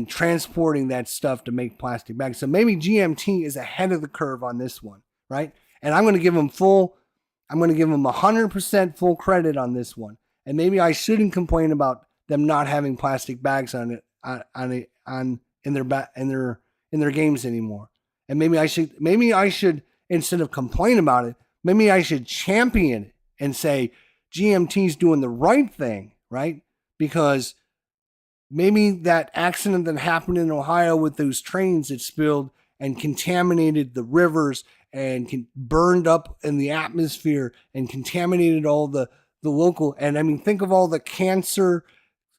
transporting that stuff to make plastic bags. So maybe GMT is ahead of the curve on this one, right? And I'm going to give them 100% full credit on this one. And maybe I shouldn't complain about them not having plastic bags on it in their games anymore. And maybe I should instead of complain about it, maybe I should champion it and say GMT's doing the right thing, right? Because maybe that accident that happened in Ohio with those trains that spilled and contaminated the rivers and burned up in the atmosphere and contaminated all the local. And I mean, think of all the cancer,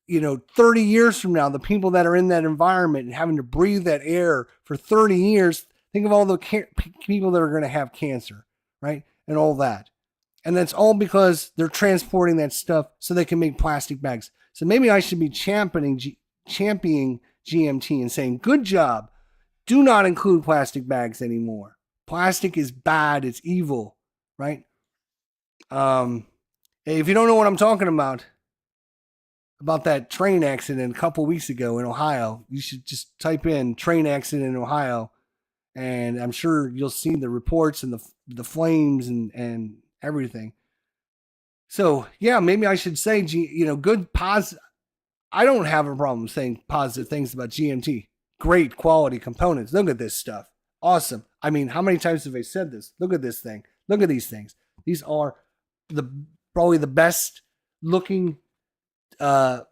30 years from now, the people that are in that environment and having to breathe that air for 30 years. Think of all the people that are going to have cancer, right? And all that. And that's all because they're transporting that stuff so they can make plastic bags. So maybe I should be championing GMT and saying, good job. Do not include plastic bags anymore. Plastic is bad. It's evil, right? If you don't know what I'm talking about that train accident a couple weeks ago in Ohio, you should just type in train accident in Ohio, and I'm sure you'll see the reports and the flames and everything. So yeah, maybe I should say, good positive. I don't have a problem saying positive things about GMT. Great quality components. Look at this stuff. Awesome. I mean, how many times have I said this? Look at this thing. Look at these things. These are probably the best looking. I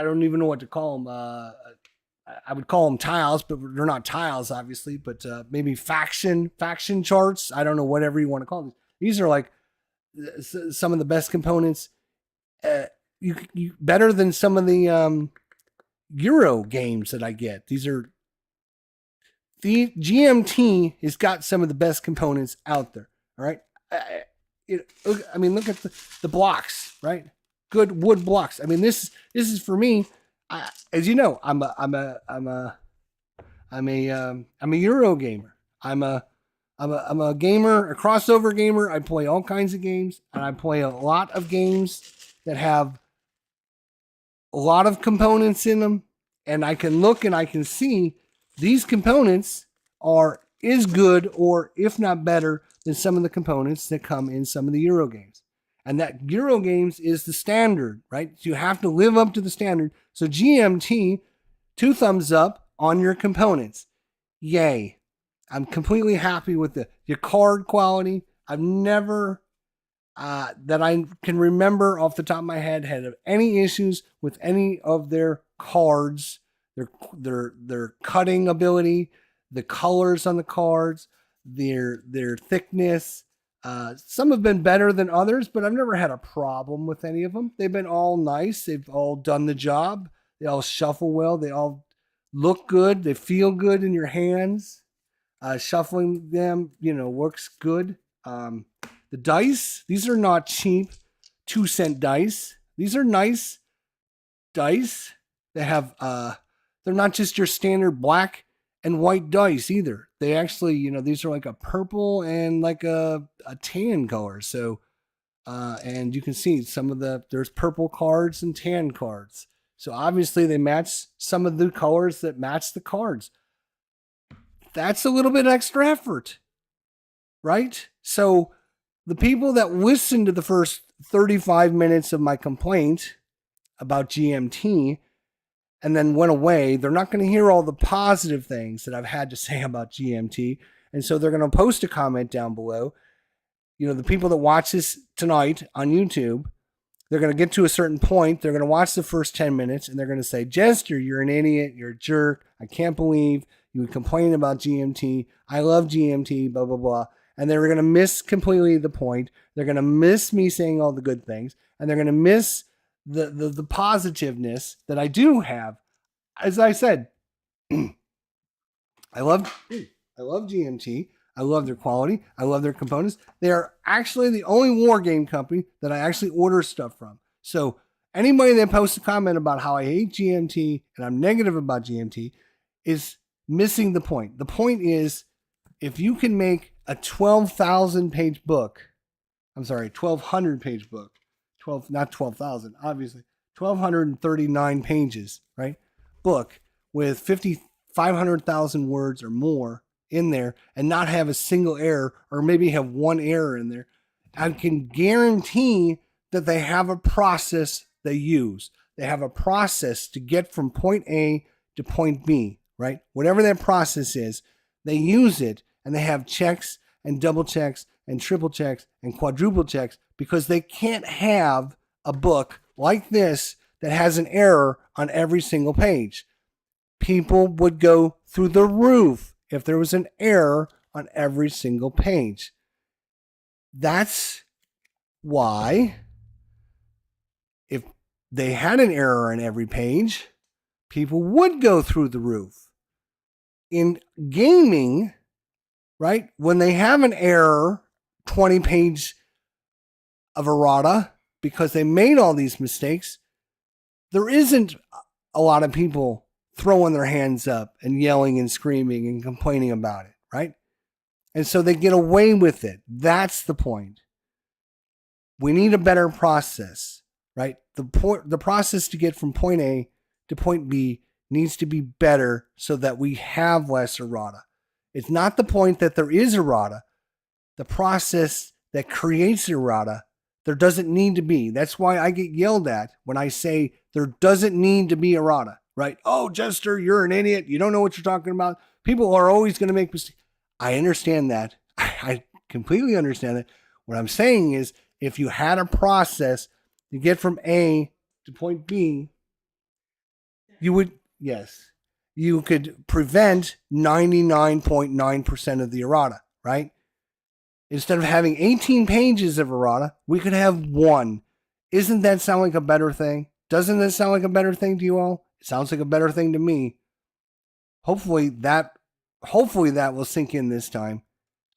don't even know what to call them. I would call them tiles, but they're not tiles, obviously. But maybe faction charts. I don't know, whatever you want to call them. These are like some of the best components. You better than some of the Euro games that I get. The GMT has got some of the best components out there. All right. I mean, look at the blocks, right? Good wood blocks. I mean, this is for me. As you know, I'm a Euro gamer. I'm a gamer, a crossover gamer. I play all kinds of games, and I play a lot of games that have a lot of components in them, and I can look and I can see these components is good, or if not better than some of the components that come in some of the Euro games. And that Euro games is the standard, right? So you have to live up to the standard. So GMT, 2 thumbs up on your components. Yay. I'm completely happy with your card quality. I've never, that I can remember off the top of my head, had any issues with any of their cards, their cutting ability, the colors on the cards, their thickness. Some have been better than others, but I've never had a problem with any of them. They've been all nice. They've all done the job. They all shuffle well. They all look good. They feel good in your hands. Shuffling them, works good. The dice, these are not cheap 2-cent dice. These are nice dice. They have, they're not just your standard black and white dice either. They actually, these are like a purple and like a tan color. So, and you can see there's purple cards and tan cards. So obviously they match some of the colors that match the cards. That's a little bit extra effort, right? So the people that listened to the first 35 minutes of my complaint about GMT and then went away, they're not going to hear all the positive things that I've had to say about GMT. And so they're going to post a comment down below. The people that watch this tonight on YouTube, they're going to get to a certain point. They're going to watch the first 10 minutes and they're going to say, Jester, you're an idiot. You're a jerk. I can't believe you would complain about GMT. I love GMT, blah, blah, blah. And they're going to miss completely the point. They're going to miss me saying all the good things. And they're going to miss the positiveness that I do have. As I said, I love GMT. I love their quality. I love their components. They are actually the only war game company that I actually order stuff from. So anybody that posts a comment about how I hate GMT and I'm negative about GMT is missing the point. The point is, if you can make a 12,000 page book, 1,200 page book, not 12,000, obviously, 1,239 pages, right? Book with 500,000 words or more in there and not have a single error, or maybe have one error in there, I can guarantee that they have a process they use. They have a process to get from point A to point B, right? Whatever that process is, they use it, and they have checks and double checks and triple checks and quadruple checks, because they can't have a book like this that has an error on every single page. People would go through the roof if there was an error on every single page. That's why if they had an error on every page, people would go through the roof. In gaming, right, when they have an error, 20 page of errata, because they made all these mistakes, there isn't a lot of people throwing their hands up and yelling and screaming and complaining about it, right? And so they get away with it. That's the point. We need a better process, right? The process to get from point A to point B needs to be better so that we have less errata. It's not the point that there is errata. The process that creates errata, there doesn't need to be. That's why I get yelled at when I say there doesn't need to be errata, right? Oh, Jester, you're an idiot. You don't know what you're talking about. People are always going to make mistakes. I understand that. I completely understand that. What I'm saying is, if you had a process to get from A to point B, you would, yes, you could prevent 99.9% of the errata, right? Instead of having 18 pages of errata, we could have one. Isn't that sound like a better thing? Doesn't that sound like a better thing to you all? It sounds like a better thing to me. Hopefully that will sink in this time.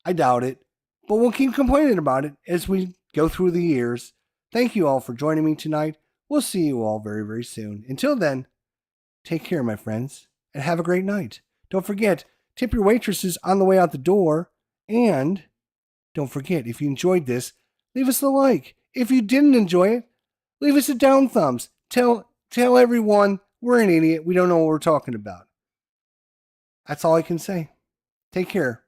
I doubt it, but we'll keep complaining about it as we go through the years. Thank you all for joining me tonight. We'll see you all very, very soon. Until then, take care, my friends, and have a great night. Don't forget, tip your waitresses on the way out the door. And don't forget, if you enjoyed this, leave us a like. If you didn't enjoy it, leave us a down thumbs. Tell everyone we're an idiot. We don't know what we're talking about. That's all I can say. Take care.